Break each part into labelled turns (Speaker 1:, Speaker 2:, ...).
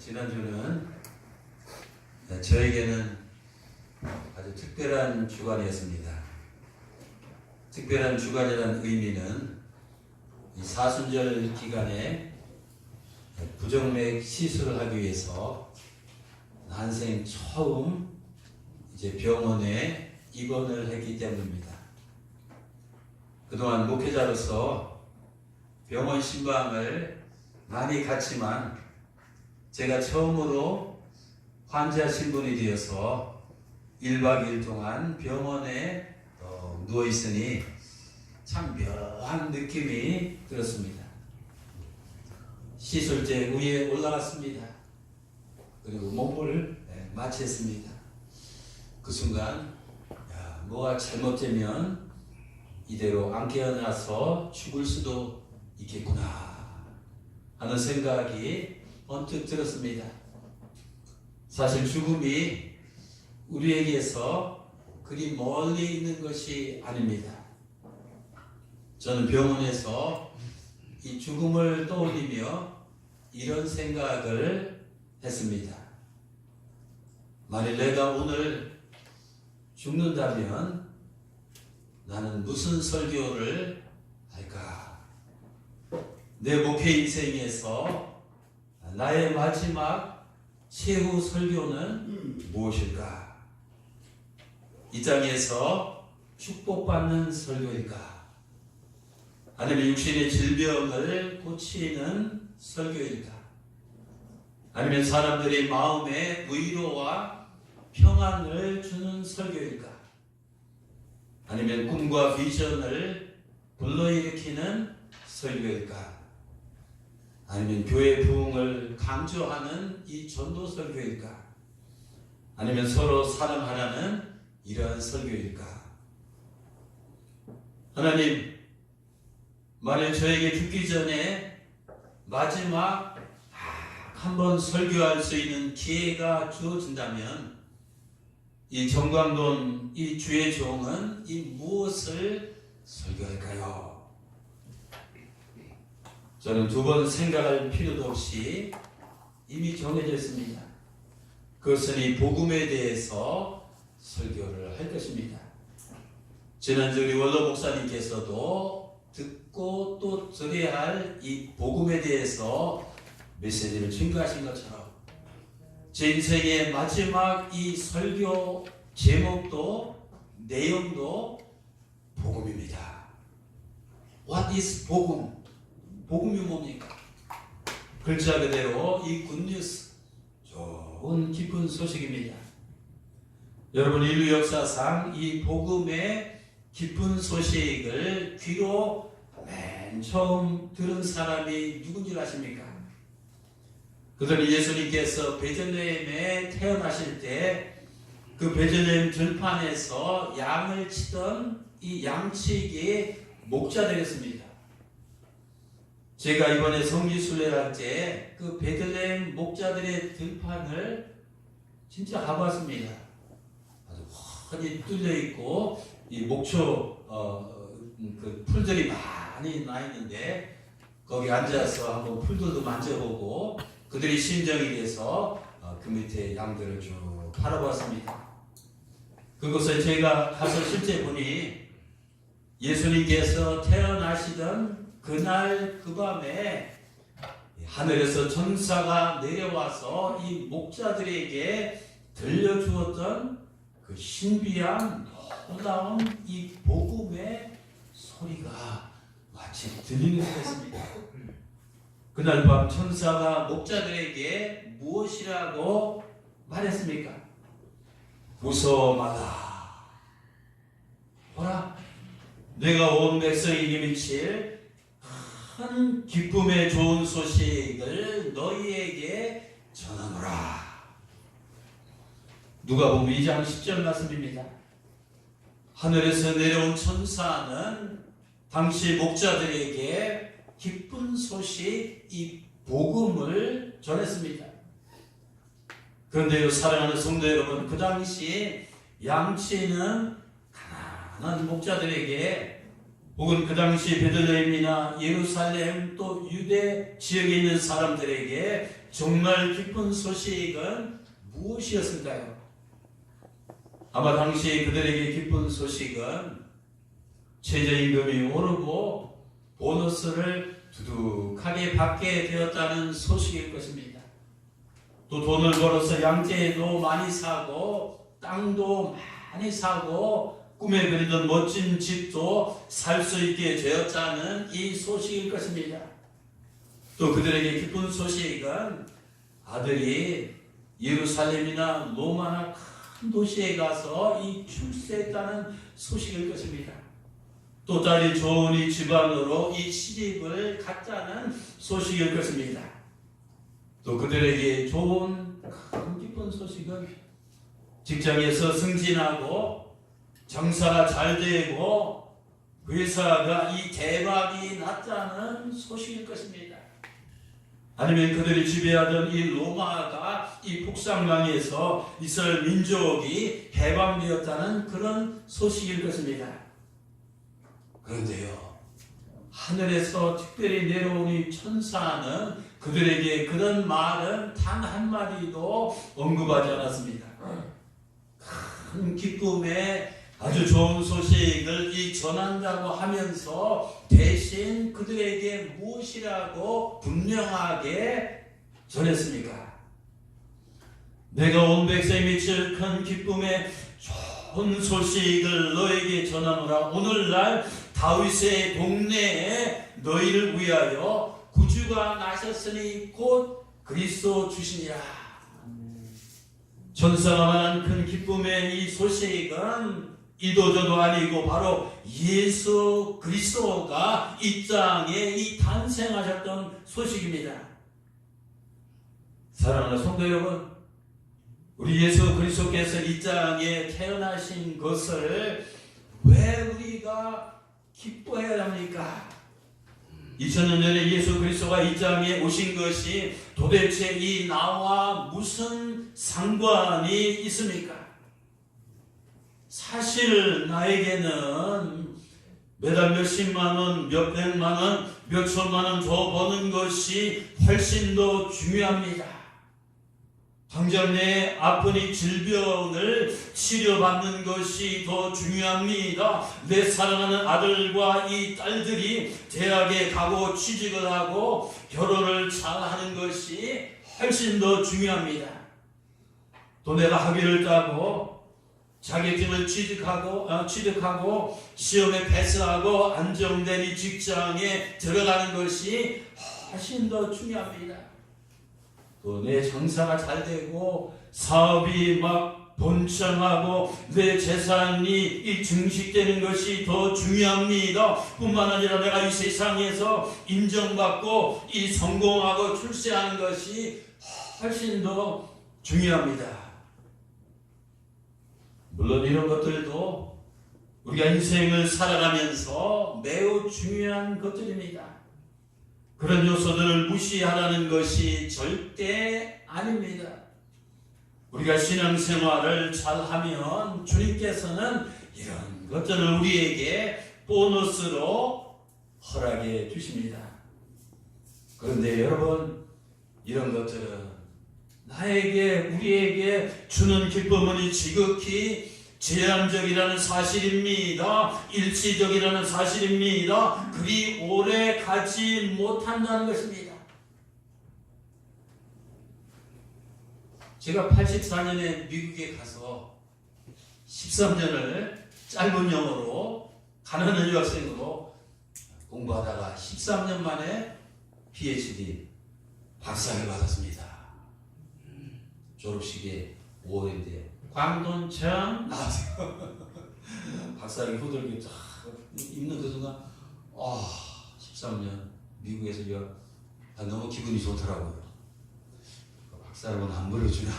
Speaker 1: 지난주는 저에게는 아주 특별한 주간이었습니다. 특별한 주간이라는 의미는 이 사순절 기간에 부정맥 시술을 하기 위해서 난생 처음 이제 병원에 입원을 했기 때문입니다. 그동안 목회자로서 병원 신방을 많이 갔지만 제가 처음으로 환자 신분이 되어서 1박 2일 동안 병원에 누워있으니 참 묘한 느낌이 들었습니다. 시술제 위에 올라갔습니다. 그리고 몸을 마취했습니다. 그 순간 뭐가 잘못되면 이대로 안 깨어나서 죽을 수도 있겠구나 하는 생각이 언뜻 들었습니다. 사실 죽음이 우리에게서 그리 멀리 있는 것이 아닙니다. 저는 병원에서 이 죽음을 떠올리며 이런 생각을 했습니다. 만일 내가 오늘 죽는다면 나는 무슨 설교를 할까? 내 목회 인생에서 나의 마지막 최후 설교는 무엇일까? 이 땅에서 축복받는 설교일까? 아니면 육신의 질병을 고치는 설교일까? 아니면 사람들의 마음에 위로와 평안을 주는 설교일까? 아니면 꿈과 비전을 불러일으키는 설교일까? 아니면 교회 부흥을 강조하는 이 전도 설교일까? 아니면 서로 사랑하라는 이러한 설교일까? 하나님, 만일 저에게 죽기 전에 마지막 한 번 설교할 수 있는 기회가 주어진다면 이 정광돈 이 주의 종은 이 무엇을 설교할까요? 저는 두 번 생각할 필요도 없이 이미 정해져 있습니다. 그것은 이 복음에 대해서 설교를 할 것입니다. 지난주 우리 원로 목사님께서도 듣고 또 들어야 할 이 복음에 대해서 메시지를 증거하신 것처럼 제 인생의 마지막 이 설교 제목도 내용도 복음입니다. What is 복음? 복음이 뭡니까? 글자 그대로 이 굿뉴스, 좋은 기쁜 소식입니다. 여러분, 인류 역사상 이 복음의 기쁜 소식을 귀로 맨 처음 들은 사람이 누군지 아십니까? 그들은 예수님께서 베들레헴에 태어나실 때 그 베들레헴 들판에서 양을 치던 이 양치기의 목자들이었습니다. 제가 이번에 성지순례를 할 때 그 베들레헴 목자들의 들판을 진짜 가봤습니다. 아주 훤히 뚫려 있고 이 목초 그 풀들이 많이 나 있는데 거기 앉아서 한번 풀들도 만져보고 그들이 심정이 돼서 그 밑에 양들을 쭉 바라봤습니다. 그곳에 제가 가서 실제 보니 예수님께서 태어나시던 그날 그 밤에 하늘에서 천사가 내려와서 이 목자들에게 들려주었던 그 신비한 놀라운 이 복음의 소리가 마치 들리는 것 같습니다. 그날 밤 천사가 목자들에게 무엇이라고 말했습니까? 무서워 마라. 보라, 내가 온 백성에게 미칠 큰 기쁨의 좋은 소식을 너희에게 전하노라. 누가복음 2장 10절 말씀입니다. 하늘에서 내려온 천사는 당시 목자들에게 기쁜 소식, 이 복음을 전했습니다. 그런데요, 사랑하는 성도 여러분, 그 당시 양치는 가난한 목자들에게 혹은 그 당시 베들레헴이나 예루살렘 또 유대 지역에 있는 사람들에게 정말 기쁜 소식은 무엇이었을까요? 아마 당시 그들에게 기쁜 소식은 최저임금이 오르고 보너스를 두둑하게 받게 되었다는 소식일 것입니다. 또 돈을 벌어서 양떼도 많이 사고 땅도 많이 사고 꿈에 그리던 멋진 집도 살 수 있게 되었다는 이 소식일 것입니다. 또 그들에게 기쁜 소식은 아들이 예루살렘이나 로마나 큰 도시에 가서 이 출세했다는 소식일 것입니다. 또 딸이 좋은 이 집안으로 이 시집을 갔다는 소식일 것입니다. 또 그들에게 좋은 큰 기쁜 소식은 직장에서 승진하고 장사가 잘 되고 회사가 이 대박이 났다는 소식일 것입니다. 아니면 그들이 지배하던 이 로마가 이 폭삭망에서 이스라엘 민족이 해방되었다는 그런 소식일 것입니다. 그런데요, 하늘에서 특별히 내려온 이 천사는 그들에게 그런 말은 단 한마디도 언급하지 않았습니다. 큰 기쁨에 아주 좋은 소식을 전한다고 하면서 대신 그들에게 무엇이라고 분명하게 전했습니까? 내가 온 백성에 미칠 큰 기쁨에 좋은 소식을 너에게 전하노라. 오늘날 다윗의 동네에 너희를 위하여 구주가 나셨으니 곧 그리스도 주시니라. 천사가 말한 큰 기쁨의 이 소식은 이도저도 아니고 바로 예수 그리스도가 이 땅에 탄생하셨던 소식입니다. 사랑하는 성도 여러분, 우리 예수 그리스도께서 이 땅에 태어나신 것을 왜 우리가 기뻐해야 합니까? 2000년 전에 예수 그리스도가 이 땅에 오신 것이 도대체 이 나와 무슨 상관이 있습니까? 사실 나에게는 매달 몇십만 원, 몇백만 원, 몇천만 원 더 버는 것이 훨씬 더 중요합니다. 당장 내 아픈 이 질병을 치료받는 것이 더 중요합니다. 내 사랑하는 아들과 이 딸들이 대학에 가고 취직을 하고 결혼을 잘하는 것이 훨씬 더 중요합니다. 또 내가 학위를 따고 자격증을 취득하고 시험에 패스하고 안정된 이 직장에 들어가는 것이 훨씬 더 중요합니다. 또 내 장사가 잘 되고 사업이 막 번창하고 내 재산이 증식되는 것이 더 중요합니다. 뿐만 아니라 내가 이 세상에서 인정받고 성공하고 출세하는 것이 훨씬 더 중요합니다. 물론 이런 것들도 우리가 인생을 살아가면서 매우 중요한 것들입니다. 그런 요소들을 무시하라는 것이 절대 아닙니다. 우리가 신앙생활을 잘하면 주님께서는 이런 것들을 우리에게 보너스로 허락해 주십니다. 그런데 여러분, 이런 것들은 우리에게 주는 기쁨은 지극히 제한적이라는 사실입니다. 일시적이라는 사실입니다. 그리 오래 가지 못한다는 것입니다. 제가 84년에 미국에 가서 13년을 짧은 영어로 가난한 유학생으로 공부하다가 13년 만에 PhD 박사를 받았습니다. 졸업식에 5월인데 광돈청 나왔어요. 박사학위 후들기 쫙 입는 그 순간 13년 미국에서 너무 기분이 좋더라고요. 박사라고는 안 불러주나.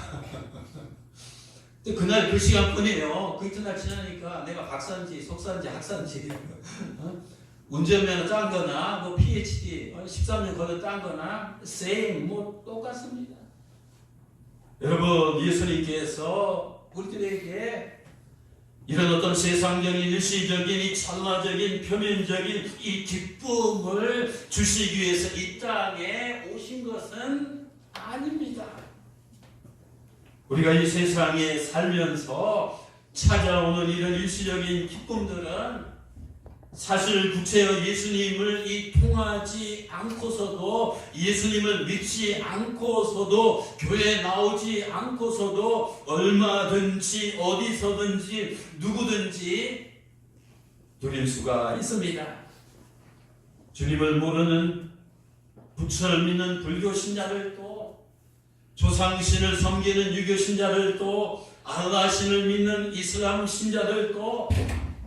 Speaker 1: 근데 그날 그 시간뿐이에요. 그 이튿날 지나니까 내가 박사인지 석사인지 학사인지 운전면허 딴 거나 PhD 13년 걸려 딴 거나 same 똑같습니다. 여러분, 예수님께서 우리들에게 이런 어떤 세상적인 일시적인 이 찰나적인 표면적인 이 기쁨을 주시기 위해서 이 땅에 오신 것은 아닙니다. 우리가 이 세상에 살면서 찾아오는 이런 일시적인 기쁨들은 사실 구체의 예수님을 통하지 않고서도, 예수님을 믿지 않고서도, 교회 나오지 않고서도 얼마든지 어디서든지 누구든지 누릴 수가 있습니다. 주님을 모르는 부처를 믿는 불교 신자들도, 조상신을 섬기는 유교 신자들도, 알라신을 믿는 이슬람 신자들도,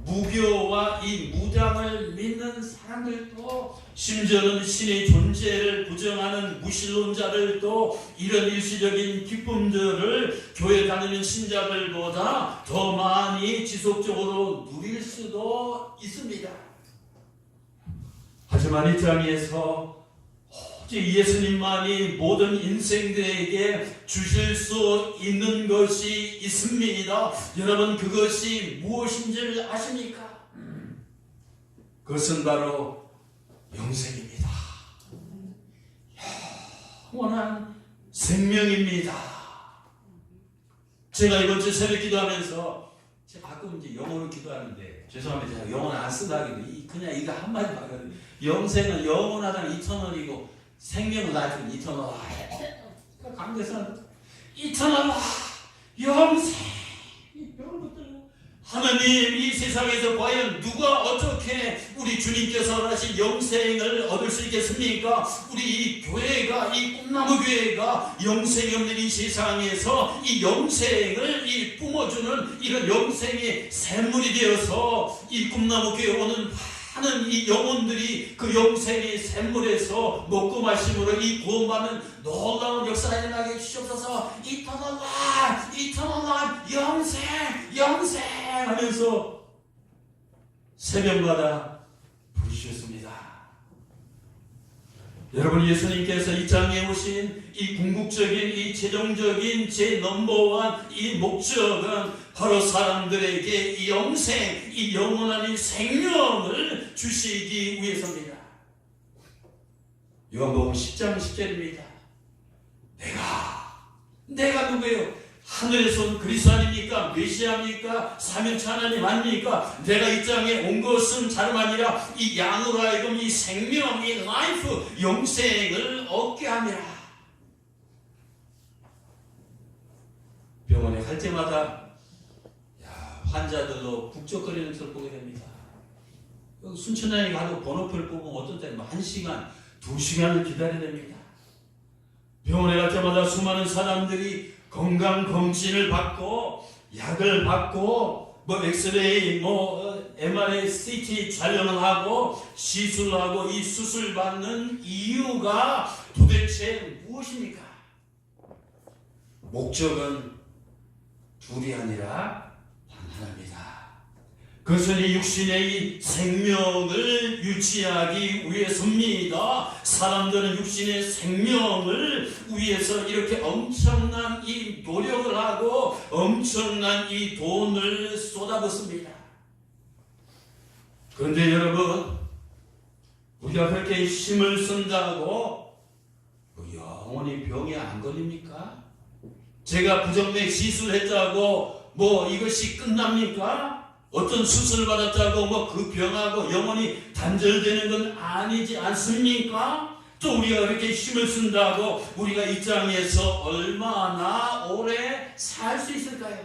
Speaker 1: 무교와 이 무당을 믿는 사람들도, 심지어는 신의 존재를 부정하는 무신론자들도 이런 일시적인 기쁨들을 교회 다니는 신자들보다 더 많이 지속적으로 누릴 수도 있습니다. 하지만 이 땅에서 오직 예수님만이 모든 인생들에게 주실 수 있는 것이 있습니다. 여러분, 그것이 무엇인지 아십니까? 그것은 바로 영생입니다. 영원한 생명입니다. 제가 이번 주 새벽 기도하면서, 제가 가끔 이제 영어로 기도하는데, 죄송합니다. 제가 영어는 안 쓴다기도 그냥 이거 한마디 말하거든요. 영생은 영원하다는 이터널이고, 생명은 나중에 이터널. 강대선 이터널, 영생, 이런 것들. 하나님, 이 세상에서 과연 누가 어떻게 우리 주님께서 하신 영생을 얻을 수 있겠습니까? 우리 이 교회가, 이 꿈나무 교회가 영생이 없는 이 세상에서 이 영생을 뿜어주는 이런 영생의 샘물이 되어서 이 꿈나무 교회 오는 많은 이 영혼들이 그 영생의 샘물에서 먹고 마심으로 이 구원받는 놀라운 역사가 일어나게 해주시옵소서. 이터널 라이프, 영생, 영생 하면서 새벽마다 부르셨습니다. 여러분, 예수님께서 이 땅에 오신 이 궁극적인, 이 최종적인 제 넘버원 이 목적은 바로 사람들에게 이 영생, 이 영원한 이 생명을 주시기 위해서입니다. 요한복음 10장 10절입니다. 내가 누구예요? 하늘에서 온 그리스도 아닙니까? 메시아입니까? 삼위일체 하나님 아닙니까? 내가 이 땅에 온 것은 다름 아니라 이 양으로 하여금 이 생명, 이 라이프, 영생을 얻게 함이라. 병원에 갈 때마다 환자들로 북적거리는 것을 보게 됩니다. 순천향에 가도 번호표를 뽑으면 어떤 때는 1시간, 2시간을 기다려야 됩니다. 병원에 갈 때마다 수많은 사람들이 건강검진을 받고 약을 받고 엑스레이, MRI, CT 촬영을 하고 시술하고 이 수술 받는 이유가 도대체 무엇입니까? 목적은 둘이 아니라 하나입니다. 그것은 이 육신의 이 생명을 유지하기 위해서입니다. 사람들은 육신의 생명을 위해서 이렇게 엄청난 이 노력을 하고 엄청난 이 돈을 쏟아붓습니다. 그런데 여러분, 우리가 그렇게 힘을 쓴다고 영원히 병에 안 걸립니까? 제가 부정맥 시술했다고 이것이 끝납니까? 어떤 수술을 받았다고 그 병하고 영원히 단절되는 건 아니지 않습니까? 또 우리가 그렇게 힘을 쓴다고 우리가 이 땅에서 얼마나 오래 살 수 있을까요?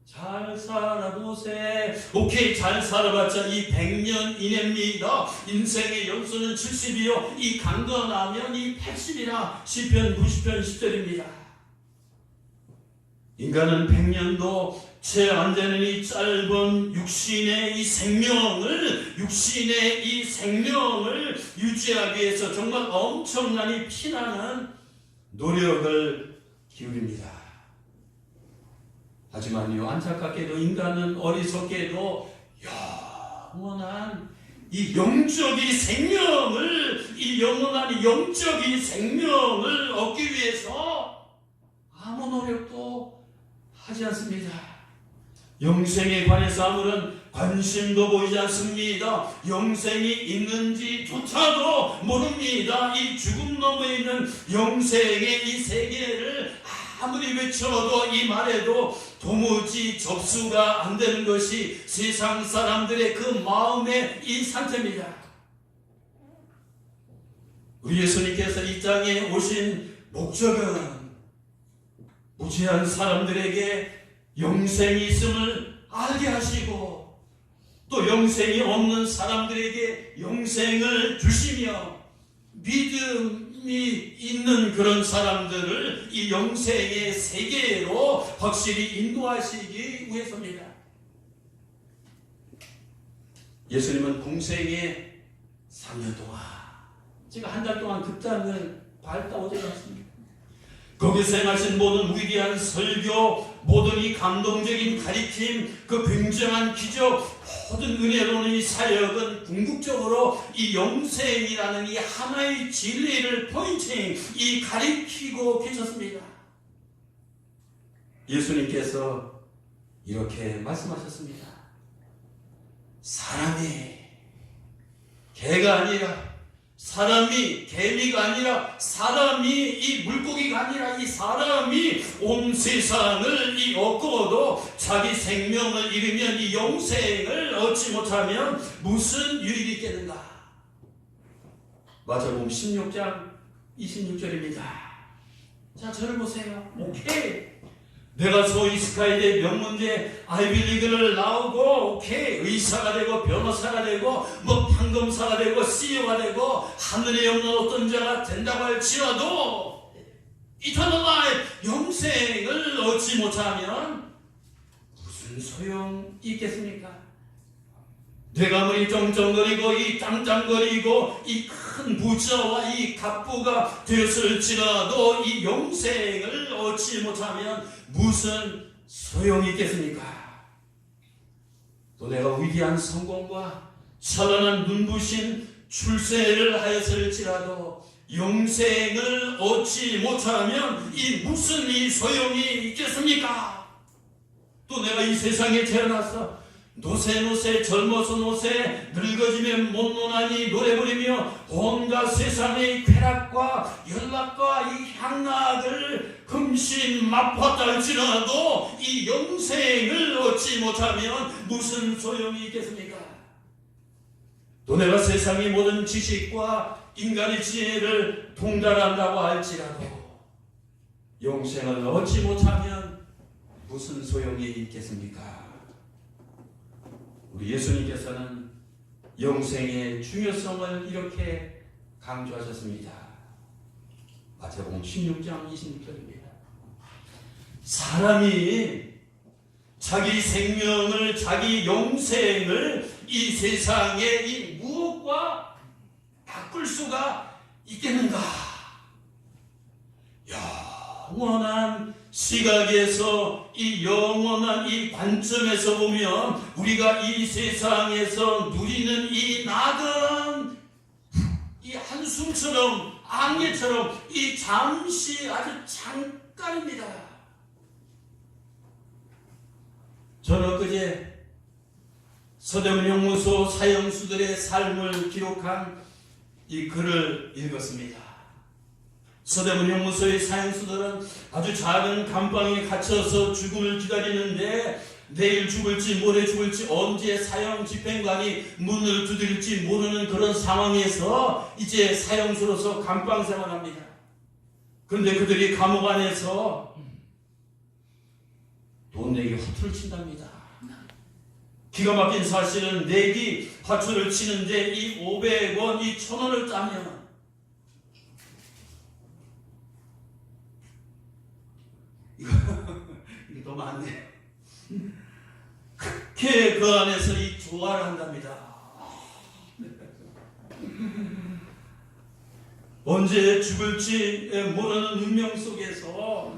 Speaker 1: 잘 살아보세. 오케이, 잘 살아봤자 이 100년 이내입니다. 인생의 연수는 70이요 이 강건하면 이 80이라 시편 90편 10절입니다. 인간은 100년도 채 안 되는 이 짧은 육신의 이 생명을 유지하기 위해서 정말 엄청난 이 피나는 노력을 기울입니다. 하지만요, 안타깝게도 인간은 어리석게도 영원한 이 영적인 생명을, 이 영원한 영적인 생명을 얻기 위해서 아무 노력도 하지 않습니다. 영생에 관해서 아무런 관심도 보이지 않습니다. 영생이 있는지조차도 모릅니다. 이 죽음 너머에 있는 영생의 이 세계를 아무리 외쳐도 이 말에도 도무지 접수가 안 되는 것이 세상 사람들의 그 마음의 이 상태입니다. 우리 예수님께서 이 땅에 오신 목적은 무지한 사람들에게 영생이 있음을 알게 하시고 또 영생이 없는 사람들에게 영생을 주시며 믿음이 있는 그런 사람들을 이 영생의 세계로 확실히 인도하시기 위해서입니다. 예수님은 공생의 3년 동안 제가 한 달 동안 극장을 밟다 오지 않았습니다. 거기서 행하신 모든 위대한 설교, 모든 이 감동적인 가르침, 그 굉장한 기적, 모든 은혜로운 이 사역은 궁극적으로 이 영생이라는 이 하나의 진리를 포인팅, 이 가리키고 계셨습니다. 예수님께서 이렇게 말씀하셨습니다. 사람이 개가 아니라, 사람이 개미가 아니라, 사람이 이 물고기가 아니라, 이 사람이 온 세상을 이 얻고도 자기 생명을 잃으면 이 영생을 얻지 못하면 무슨 유익이 있겠는가? 마태복음 16장 26절입니다. 자, 저를 보세요. 오케이. 내가 소위 스카이대 명문대 아이비리그를 나오고 오케이 의사가 되고 변호사가 되고 뭐 판검사가 되고 CEO가 되고 하늘에 없는 어떤 자가 된다고 할지라도 이터널 라이프 영생을 얻지 못하면 무슨 소용이 있겠습니까? 내가 아무리 쩡쩡거리고 이 짱짱거리고 이 큰 부자와 이 갑부가 되었을지라도 이 영생을 얻지 못하면 무슨 소용이 있겠습니까? 또 내가 위대한 성공과 찬란한 눈부신 출세를 하였을지라도 영생을 얻지 못하면 이 무슨 이 소용이 있겠습니까? 또 내가 이 세상에 태어나서 노새 젊어서 노새 늙어지면 못 노나니 노래 부르며 온갖 세상의 쾌락과 연락과 이 향락을 금신 맛봤다 할지라도 이 영생을 얻지 못하면 무슨 소용이 있겠습니까? 또 내가 세상의 모든 지식과 인간의 지혜를 통달한다고 할지라도 영생을 얻지 못하면 무슨 소용이 있겠습니까? 우리 예수님께서는 영생의 중요성을 이렇게 강조하셨습니다. 마태복음 16장 26절입니다. 사람이 자기 생명을, 자기 영생을 이 세상에 이 무엇과 바꿀 수가 있겠는가? 영원한 시각에서 이 영원한 이 관점에서 보면 우리가 이 세상에서 누리는 이 낙은 이 한숨처럼 안개처럼 이 잠시 아주 잠깐입니다. 저는 엊그제 서대문 형무소 사형수들의 삶을 기록한 이 글을 읽었습니다. 서대문 형무소의 사형수들은 아주 작은 감방에 갇혀서 죽음을 기다리는데 내일 죽을지 모레 죽을지 언제 사형 집행관이 문을 두드릴지 모르는 그런 상황에서 이제 사형수로서 감방 생활합니다. 그런데 그들이 감옥 안에서 돈 내기 화투를 친답니다. 기가 막힌 사실은 내기 화투를 치는데 이 500원, 이 1000원을 따면 이거 너무 많네. 그렇게 그 안에서 이 조화를 한답니다. 언제 죽을지 모르는 운명 속에서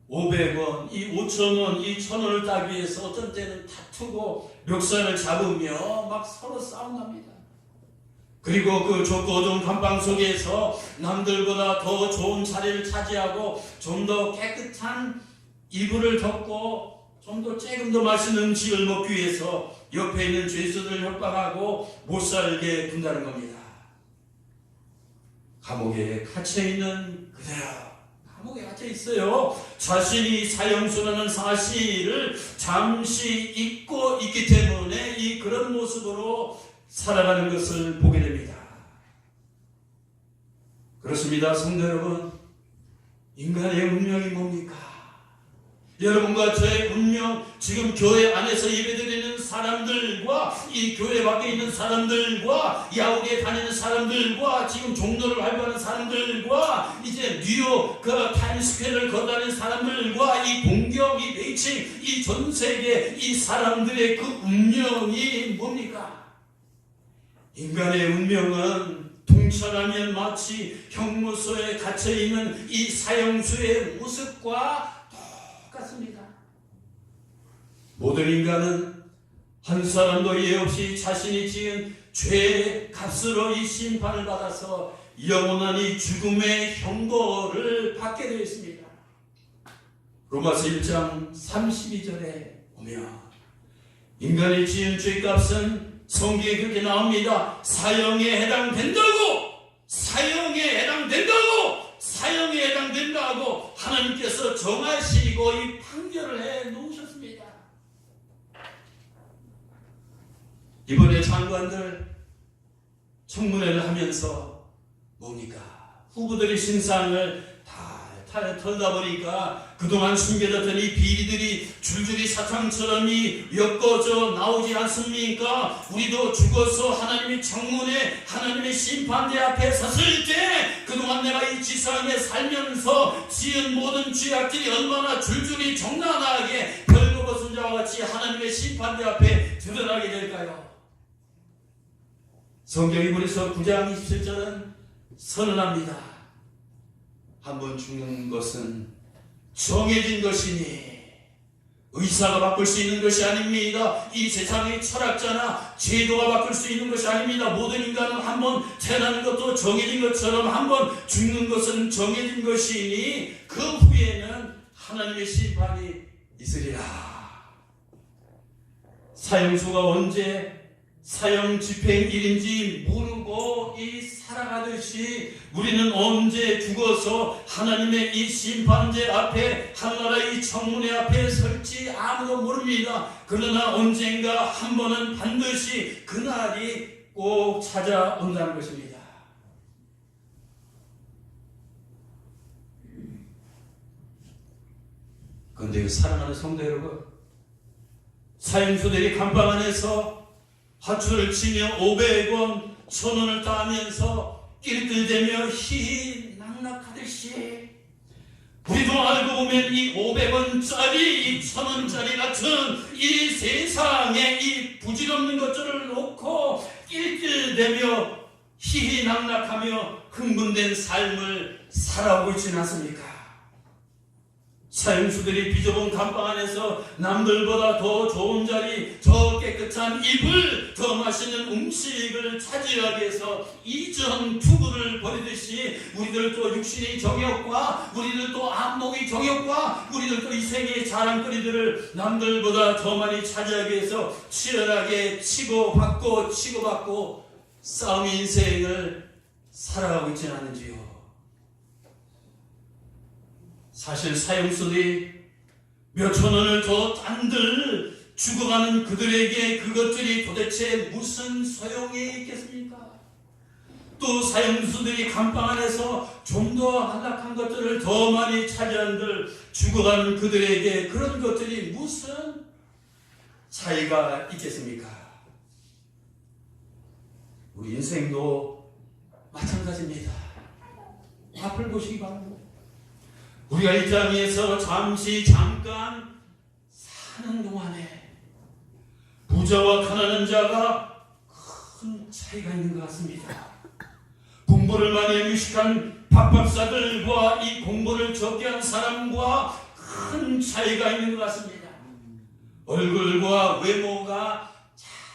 Speaker 1: 500원, 이 5,000원, 이 1,000원을 따기 위해서 어떤 때는 다투고 멱살을 잡으며 막 서로 싸운답니다. 그리고 그 좁고 어두운 감방 속에서 남들보다 더 좋은 자리를 차지하고 좀 더 깨끗한 이불을 덮고 좀 더 조금 더 맛있는 음식을 먹기 위해서 옆에 있는 죄수들을 협박하고 못 살게 군다는 겁니다. 감옥에 갇혀 있는 그대로 감옥에 갇혀 있어요. 자신이 사형수라는 사실을 잠시 잊고 있기 때문에 이 그런 모습으로 살아가는 것을 보게 됩니다. 그렇습니다. 성도 여러분, 인간의 운명이 뭡니까? 여러분과 저의 운명, 지금 교회 안에서 예배드리는 사람들과 이 교회 밖에 있는 사람들과 야후에 다니는 사람들과 지금 종로를 활보하는 사람들과 이제 뉴욕 그 타임스퀘어를 걸어다니는 사람들과 이 공격, 이 베이징, 이 전 세계 이 사람들의 그 운명이 뭡니까? 인간의 운명은 통찰하면 마치 형무소에 갇혀있는 이 사형수의 모습과 똑같습니다. 모든 인간은 한 사람도 예 없이 자신이 지은 죄의 값으로 이 심판을 받아서 영원한 이 죽음의 형벌을 받게 되어 있습니다. 로마서 1장 32절에 보면 인간이 지은 죄값은 성경에 그렇게 나옵니다. 사형에 해당된다고! 사형에 해당된다고! 사형에 해당된다고 하나님께서 정하시고 이 판결을 해 놓으셨습니다. 이번에 장관들 청문회를 하면서 뭡니까? 후보들의 신상을 다 털다 보니까 그동안 숨겨졌던 이 비리들이 줄줄이 사탕처럼 엮어져 나오지 않습니까? 우리도 죽어서 하나님의 청문회, 하나님의 심판대 앞에 섰을 때 그동안 내가 이 지상에 살면서 지은 모든 죄악들이 얼마나 줄줄이 적나라하게 벌거벗은 자와 같이 하나님의 심판대 앞에 드러나게 될까요? 성경 히브리서 9장 27절은 선언합니다. 한번 죽는 것은 정해진 것이니 의사가 바꿀 수 있는 것이 아닙니다. 이 세상의 철학자나 제도가 바꿀 수 있는 것이 아닙니다. 모든 인간은 한번 태어나는 것도 정해진 것처럼 한번 죽는 것은 정해진 것이니 그 후에는 하나님의 심판이 있으리라. 사형수가 언제 사형 집행일인지 모르고 살아가듯이 우리는 언제 죽어서 하나님의 이 심판대 앞에 하나님의 이 청문회 앞에 설지 아무도 모릅니다. 그러나 언젠가 한 번은 반드시 그날이 꼭 찾아온다는 것입니다. 그런데 사랑하는 성도 여러분, 사형수들이 감방 안에서 화투를 치며 500원, 1000원을 따면서 낄낄대며 희희낙낙하듯이 우리도 알고 보면 이 500원짜리, 이 1000원짜리 같은 이 세상에 이 부질없는 것들을 놓고 낄낄대며 희희낙낙하며 흥분된 삶을 살아오고 있지는 않습니까? 사형수들이 비좁은 감방 안에서 남들보다 더 좋은 자리, 더 깨끗한 이불, 더 맛있는 음식을 차지하기 위해서 이전 투구를 벌이듯이 우리들도 육신의 정욕과 우리들도 안목의 정욕과 우리들도 이 세계의 자랑거리들을 남들보다 더 많이 차지하기 위해서 치열하게 치고받고 싸움 인생을 살아가고 있지는 않은지요. 사실 사형수들이 몇천 원을 더 딴들 죽어가는 그들에게 그것들이 도대체 무슨 소용이 있겠습니까? 또 사형수들이 감방 안에서 좀 더 한락한 것들을 더 많이 차지한들 죽어가는 그들에게 그런 것들이 무슨 차이가 있겠습니까? 우리 인생도 마찬가지입니다. 앞을 보시기 바랍니다. 우리가 이 땅에서 잠깐 사는 동안에 부자와 가난한 자가 큰 차이가 있는 것 같습니다. 공부를 많이 무식한 박박사들과 이 공부를 적게 한 사람과 큰 차이가 있는 것 같습니다. 얼굴과 외모가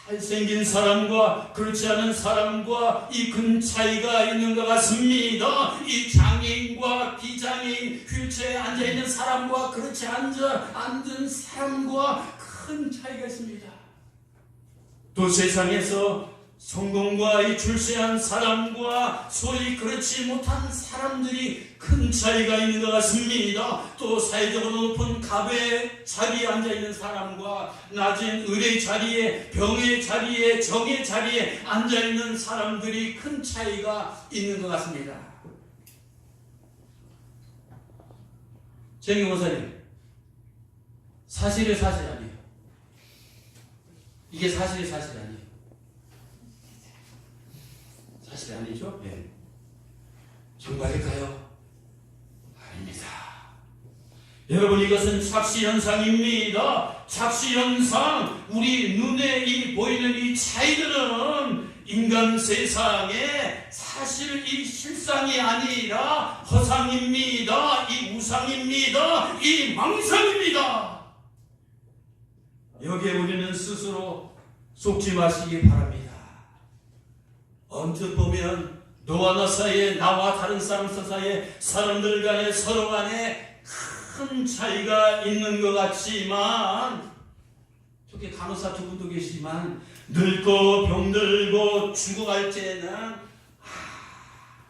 Speaker 1: 잘생긴 사람과 그렇지 않은 사람과 이 큰 차이가 있는 것 같습니다. 이 장애인과 비장애인, 휠체어에 앉아있는 사람과 그렇지 않은 사람과 큰 차이가 있습니다. 또 세상에서 성공과 이 출세한 사람과 소위 그렇지 못한 사람들이 큰 차이가 있는 것 같습니다. 또 사회적으로 높은 갑의 자리에 앉아있는 사람과 낮은 을의 자리에, 병의 자리에, 정의 자리에 앉아있는 사람들이 큰 차이가 있는 것 같습니다. 정경 목사님, 사실이 사실 아니에요. 이게 사실이 사실 아니에요. 사실 아니죠? 네. 정말일까요? 아닙니다. 여러분, 이것은 착시현상입니다. 착시현상, 우리 눈에 보이는 이 차이들은 인간 세상에 사실 이 실상이 아니라 허상입니다. 이 우상입니다. 이 망상입니다. 여기에 우리는 스스로 속지 마시기 바랍니다. 언뜻 보면 너와 나 사이에, 나와 다른 사람 사이에, 사람들 간에, 서로 간에 큰 차이가 있는 것 같지만, 저기 간호사 두 분도 계시지만 늙고 병들고 죽어갈 때는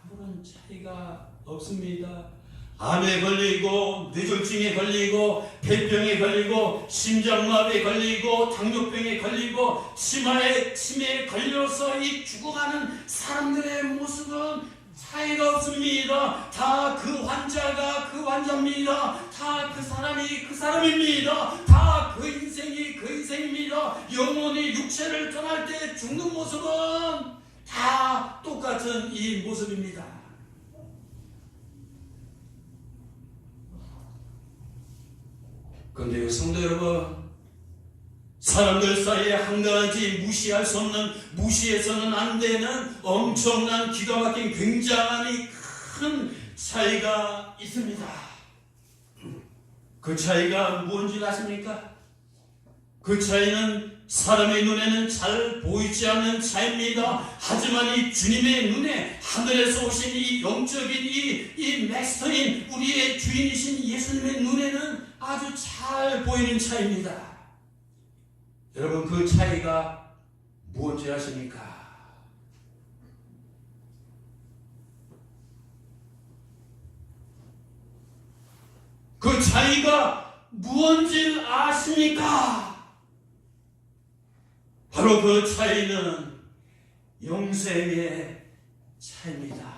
Speaker 1: 아무런 차이가 없습니다. 암에 걸리고 뇌졸중에 걸리고 폐병에 걸리고 심장마비에 걸리고 당뇨병에 걸리고 치매에 걸려서 이 죽어가는 사람들의 모습은 차이가 없습니다. 다 그 환자가 그 환자입니다. 다 그 사람이 그 사람입니다. 다 그 인생이 그 인생입니다. 영혼이 육체를 떠날 때 죽는 모습은 다 똑같은 이 모습입니다. 그런데요, 성도 여러분, 사람들 사이에 한 가지 무시할 수 없는, 무시해서는 안 되는 엄청난 기가 막힌 굉장히 큰 차이가 있습니다. 그 차이가 뭔지 아십니까? 그 차이는 사람의 눈에는 잘 보이지 않는 차이입니다. 하지만 이 주님의 눈에, 하늘에서 오신 이 영적인 이 마스터인 우리의 주인이신 예수님의 눈에는 아주 잘 보이는 차이입니다. 여러분, 그 차이가 무엇인지 아십니까? 그 차이가 무엇인지 아십니까? 바로 그 차이는 영생의 차이입니다.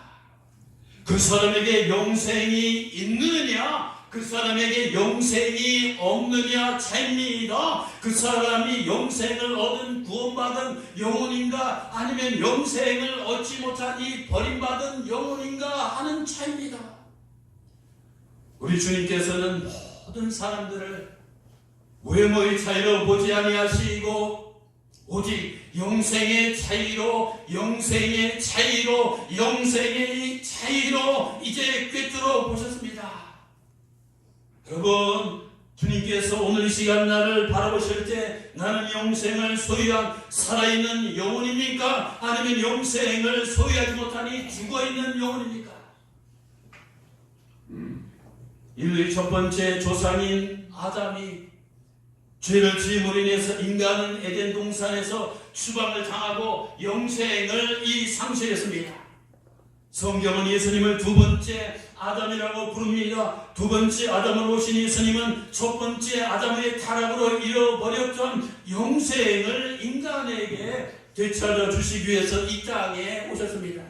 Speaker 1: 그 사람에게 영생이 있느냐, 그 사람에게 영생이 없느냐 차이입니다. 그 사람이 영생을 얻은 구원받은 영혼인가, 아니면 영생을 얻지 못한 이 버림받은 영혼인가 하는 차이입니다. 우리 주님께서는 모든 사람들을 외모의 차이로 보지 아니하시고 오직 영생의 차이로, 영생의 차이로, 영생의 차이로 이제 꿰뚫어 보셨습니다. 여러분, 주님께서 오늘 이 시간 나를 바라보실 때 나는 영생을 소유한 살아있는 영혼입니까? 아니면 영생을 소유하지 못하니 죽어있는 영혼입니까? 인류의 첫 번째 조상인 아담이 죄를 지음으로 인해서 인간은 에덴 동산에서 추방을 당하고 영생을 상실했습니다. 성경은 예수님을 두 번째 아담이라고 부릅니다. 두 번째 아담으로 오신 예수님은 첫 번째 아담의 타락으로 잃어버렸던 영생을 인간에게 되찾아 주시기 위해서 이 땅에 오셨습니다.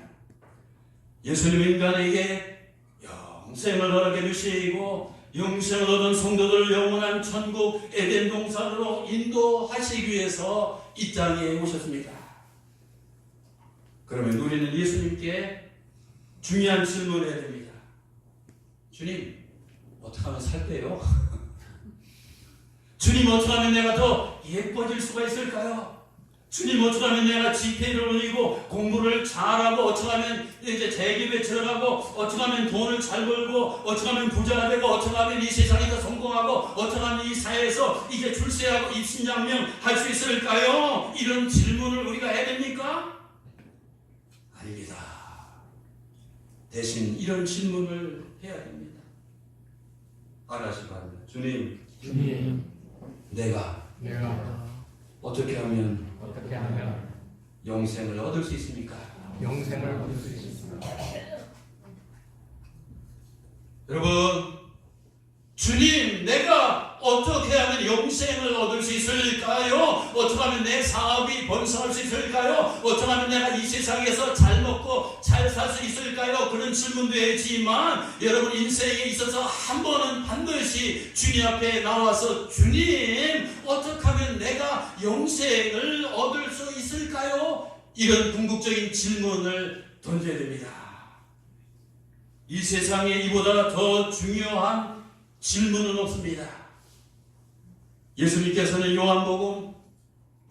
Speaker 1: 예수님 인간에게 영생을 허락해 주시고 영생을 얻은 성도들 영원한 천국 에덴 동산으로 인도하시기 위해서 이 땅에 오셨습니다. 그러면 우리는 예수님께 중요한 질문을 해야 됩니다. 주님, 어떻게 하면 살게요? 주님, 어떻게 하면 내가 더 예뻐질 수가 있을까요? 주님, 어쩌면 내가 GPA를 올리고 공부를 잘하고, 어쩌면 이제 대기업에 들어가고, 어쩌면 돈을 잘 벌고, 어쩌면 부자가 되고, 어쩌면 이 세상에서 성공하고, 어쩌면 이 사회에서 이제 출세하고 입신양명 할 수 있을까요? 이런 질문을 우리가 해야 됩니까? 아닙니다. 대신 이런 질문을 해야 됩니다. 알아시기 바랍니다. 주님, 내가 어떻게 하면 영생을 얻을 수 있습니까? 여러분, 주님, 내가 어떻게 하면 영생을 얻을 수 있을까요? 어떻게 하면 내 사업이 번성할 수 있을까요? 어떻게 하면 내가 이 세상에서 잘 먹고 잘 살 수 있을까요? 그런 질문도 했지만, 여러분 인생에 있어서 한 번은 반드시 주님 앞에 나와서, 주님, 어떻게 하면 내가 영생을 얻을 수 있을까요? 이런 궁극적인 질문을 던져야 됩니다. 이 세상에 이보다 더 중요한 질문은 없습니다. 예수님께서는 요한복음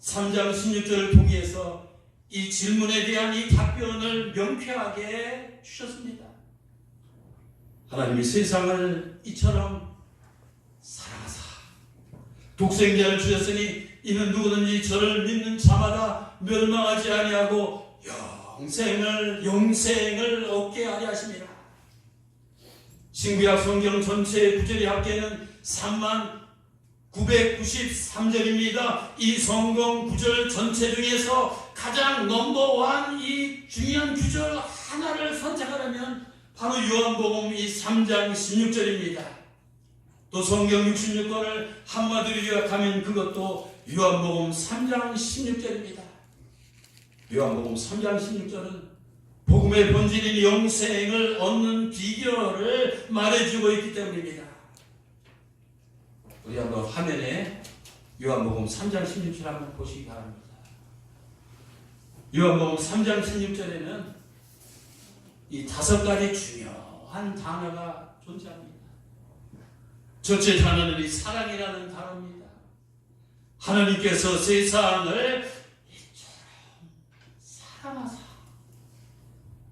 Speaker 1: 3장 16절을 통해서 이 질문에 대한 이 답변을 명쾌하게 주셨습니다. 하나님이 세상을 이처럼 사랑하사 독생자를 주셨으니 이는 누구든지 저를 믿는 자마다 멸망하지 아니하고 영생을 얻게 하려 하심이라. 신구약 성경 전체의 구절이 합계는 3993절입니다. 이 성경 구절 전체 중에서 가장 넘버원 이 중요한 구절 하나를 선택하려면 바로 요한복음 이 3장 16절입니다. 또 성경 66권을 한마디로 요약하면 그것도 요한복음 3장 16절입니다. 요한복음 3장 16절은 복음의 본질인 영생을 얻는 비결을 말해주고 있기 때문입니다. 우리 한번 화면에 요한복음 3장 16절 한번 보시기 바랍니다. 요한복음 3장 16절에는 이 5가지 중요한 단어가 존재합니다. 첫째 단어는 이 사랑이라는 단어입니다. 하나님께서 세상을 이처럼 사랑하사.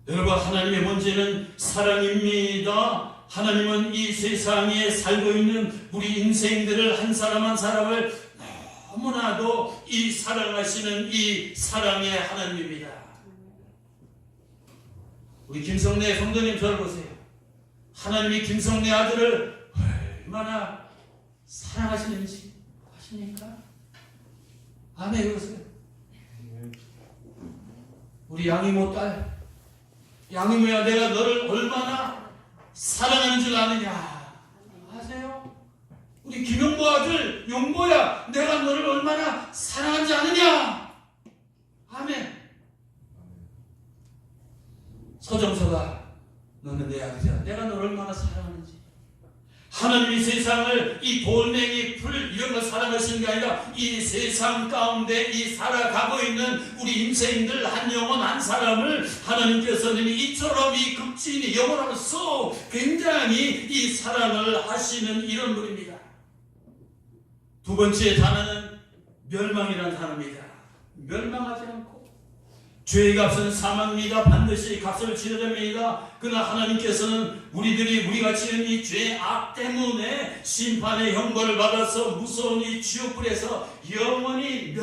Speaker 1: 여러분, 하나님의 문제는 사랑입니다. 하나님은 이 세상에 살고 있는 우리 인생들을 한 사람 한 사람을 너무나도 이 사랑하시는 이 사랑의 하나님입니다. 우리 김성래 성도님 저를 보세요. 하나님이 김성래 아들을 얼마나 사랑하시는지 아십니까? 아멘. 그러세요. 우리 양이모 딸, 양이모야, 내가 너를 얼마나 사랑하는 줄 아느냐 아세요? 우리 김용보 아들 용보야, 내가 너를 얼마나 사랑하지 않느냐. 아멘. 서정서가, 너는 내 아들이야, 내가 너를 얼마나 사랑하는지. 하나님이 세상을 이 돌멩이, 풀 이런 걸 사랑하시는 게 아니라 이 세상 가운데 이 살아가고 있는 우리 인생들 한 영혼 한 사람을 하나님께서는 이처럼 이 극진히 영원으로서 굉장히 이 사랑을 하시는 이런 분입니다. 두 번째 단어는 멸망이라는 단어입니다. 멸망하지 않고 죄의 값은 사망입니다. 반드시 값을 치러야 됩니다. 그러나 하나님께서는 우리가 지은 이 죄의 악 때문에 심판의 형벌을 받아서 무서운 이 지옥불에서 영원히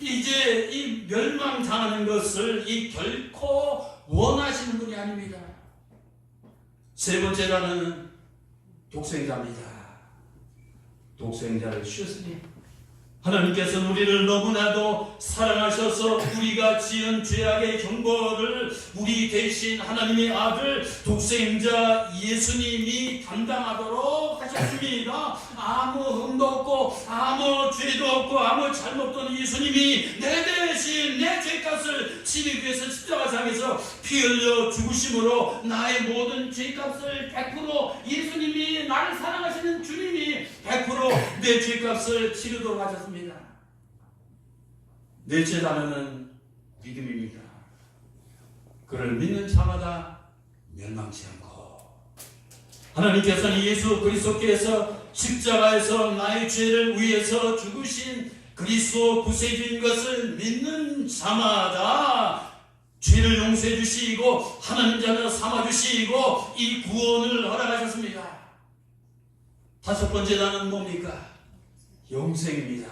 Speaker 1: 이제 이 멸망당하는 것을 이 결코 원하시는 분이 아닙니다. 세 번째 단어는 독생자입니다. 독생자를 주셨으니 하나님께서는 우리를 너무나도 사랑하셔서 우리가 지은 죄악의 형벌을 우리 대신 하나님의 아들 독생자 예수님이 담당하도록 하셨습니다. 아무 흠도 없고 아무 죄도 없고 아무 잘못도 없는 예수님이 내 대신 내 죄값을 치르기 위해서 십자가상에서 피 흘려 죽으심으로 나의 모든 죄값을 100% 예수님이 나를 사랑하시는 주님이 100% 내 죄값을 치르도록 하셨습니다. 넷째 단어는 믿음입니다. 그를 믿는 자마다 멸망치 않고, 하나님께서는 예수 그리스도께서 십자가에서 나의 죄를 위해서 죽으신 그리스도 구세주인 것을 믿는 자마다 죄를 용서해 주시고 하나님 자녀 삼아 주시고 이 구원을 허락하셨습니다. 다섯 번째 단은 뭡니까? 영생입니다.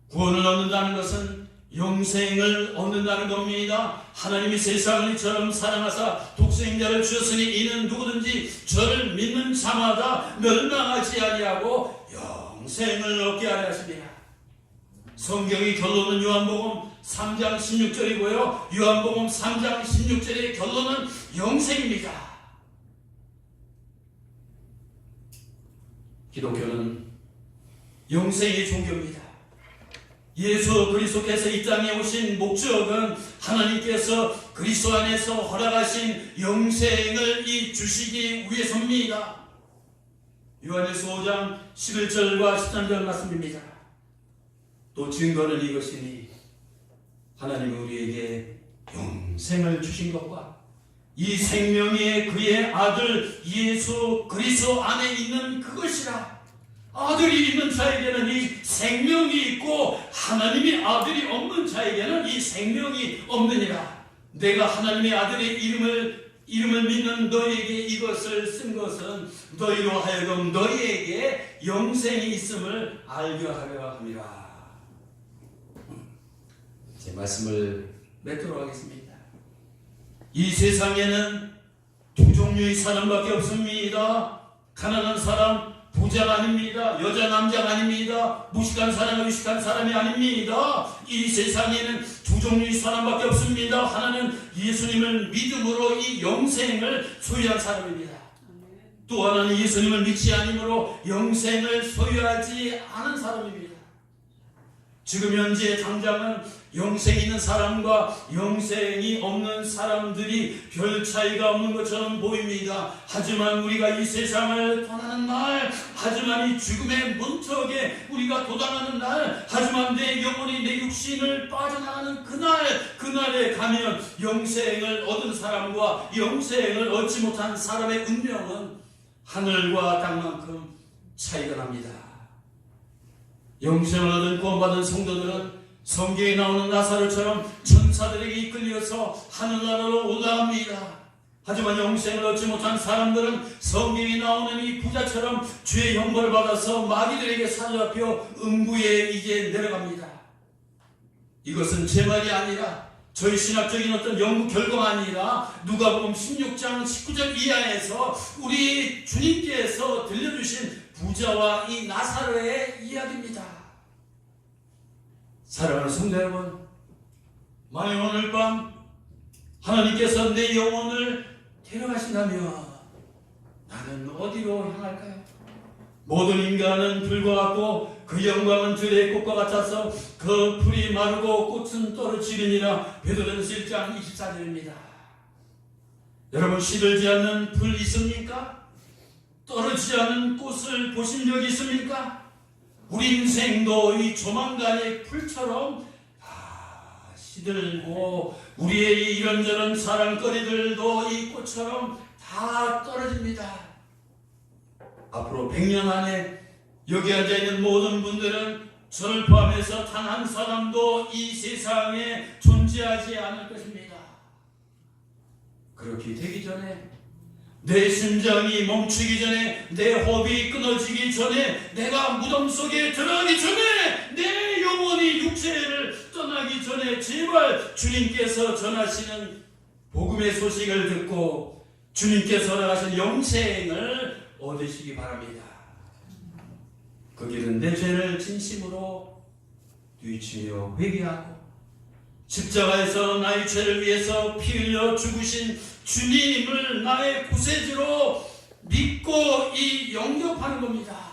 Speaker 1: 구원을 얻는다는 것은 영생을 얻는다는 겁니다. 하나님이 세상을 이처럼 사랑하사 독생자를 주셨으니 이는 누구든지 저를 믿는 자마다 멸망하지 아니하고 영생을 얻게 하려 하십니다. 성경의 결론은 요한복음 3장 16절이고요. 요한복음 3장 16절의 결론은 영생입니다. 기독교는 영생의 종교입니다. 예수 그리스도께서 이 땅에 오신 목적은 하나님께서 그리스도 안에서 허락하신 영생을 주시기 위해서입니다. 요한일서 5장 11절과 13절 말씀입니다. 또 증거는 이것이니 하나님이 우리에게 영생을 주신 것과 이 생명이 그의 아들 예수 그리스도 안에 있는 그것이라. 아들이 있는 자에게는 이 생명이 있고 하나님이 아들이 없는 자에게는 이 생명이 없느니라. 내가 하나님의 아들의 이름을 믿는 너희에게 이것을 쓴 것은 너희로 하여금 너희에게 영생이 있음을 알게 하려 함이라. 제 말씀을 맺도록 하겠습니다. 이 세상에는 두 종류의 사람밖에 없습니다. 가난한 사람, 부자가 아닙니다. 여자, 남자가 아닙니다. 무식한 사람, 유식한 사람이 아닙니다. 이 세상에는 두 종류의 사람밖에 없습니다. 하나는 예수님을 믿음으로 이 영생을 소유한 사람입니다. 또 하나는 예수님을 믿지 않으므로 영생을 소유하지 않은 사람입니다. 지금 현재 당장은 영생이 있는 사람과 영생이 없는 사람들이 별 차이가 없는 것처럼 보입니다. 하지만 우리가 이 세상을 떠나는 날, 하지만 이 죽음의 문턱에 우리가 도달하는 날, 하지만 내 영혼이 내 육신을 빠져나가는 그날에 가면 영생을 얻은 사람과 영생을 얻지 못한 사람의 운명은 하늘과 땅만큼 차이가 납니다. 영생을 얻은 구원받은 성도들은 성경에 나오는 나사로처럼 천사들에게 이끌려서 하늘나라로 올라갑니다. 하지만 영생을 얻지 못한 사람들은 성경에 나오는 이 부자처럼 죄의 형벌을 받아서 마귀들에게 사로잡혀 음부에 이제 내려갑니다. 이것은 제 말이 아니라 저희 신학적인 어떤 연구 결과가 아니라 누가복음 16장 19절 이하에서 우리 주님께서 들려주신 부자와 이 나사로의 이야기입니다. 사랑하는 성도 여러분, 만약 오늘 밤 하나님께서 내 영혼을 데려가신다면 나는 어디로 향할까요? 모든 인간은 불과 같고 그 영광은 들의 꽃과 같아서 그 풀이 마르고 꽃은 떨어지느니라. 베드로전서 1장 24절입니다. 여러분, 시들지 않는 풀 있습니까? 떨어지지 않는 꽃을 보신 적이 있습니까? 우리 인생도 이 조만간의 풀처럼 다 시들고 우리의 이런저런 사랑거리들도 이 꽃처럼 다 떨어집니다. 앞으로 100년 안에 여기 앉아있는 모든 분들은 저를 포함해서 단 한 사람도 이 세상에 존재하지 않을 것입니다. 그렇게 되기 전에, 내 심장이 멈추기 전에, 내 호흡이 끊어지기 전에, 내가 무덤 속에 들어가기 전에, 내 영혼이 육체를 떠나기 전에 제발 주님께서 전하시는 복음의 소식을 듣고 주님께서 허락하신 영생을 얻으시기 바랍니다. 그 길은 내 죄를 진심으로 뉘우치며 회개하고 십자가에서 나의 죄를 위해서 피 흘려 죽으신 주님을 나의 구세주로 믿고 이 영접하는 겁니다.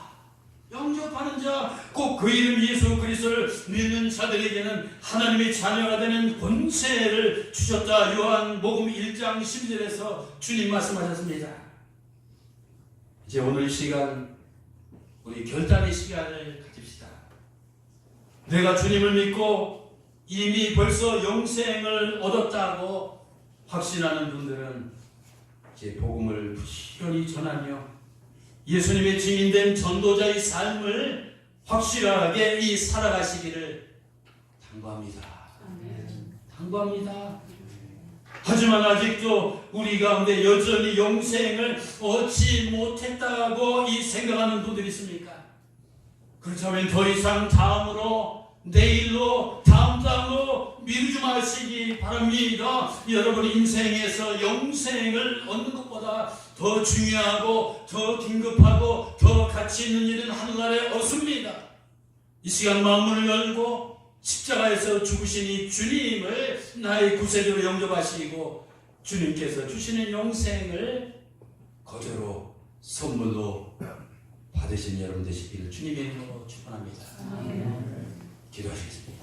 Speaker 1: 영접하는 자, 꼭 그 이름 예수 그리스도를 믿는 자들에게는 하나님의 자녀가 되는 권세를 주셨다. 요한복음 1장 12절에서 주님 말씀하셨습니다. 이제 오늘 시간, 우리 결단의 시간을 가집시다. 내가 주님을 믿고 이미 벌써 영생을 얻었다고 확신하는 분들은 이제 복음을 부지런히 전하며 예수님의 증인된 전도자의 삶을 확실하게 이 살아가시기를 당부합니다. 당부합니다. 하지만 아직도 우리 가운데 여전히 영생을 얻지 못했다고 이 생각하는 분들이 있습니까? 그렇다면 더 이상 다음으로, 내일로, 다음 달로 미루지 마시기 바랍니다. 여러분 인생에서 영생을 얻는 것보다 더 중요하고 더 긴급하고 더 가치 있는 일은 하늘나라에 없습니다. 이 시간 마음을 열고 십자가에서 죽으신 이 주님을 나의 구세주로 영접하시고 주님께서 주시는 영생을 거저로 선물로 받으신 여러분 되시기를 주님의 이름으로 축원합니다. 기도하시겠습니다.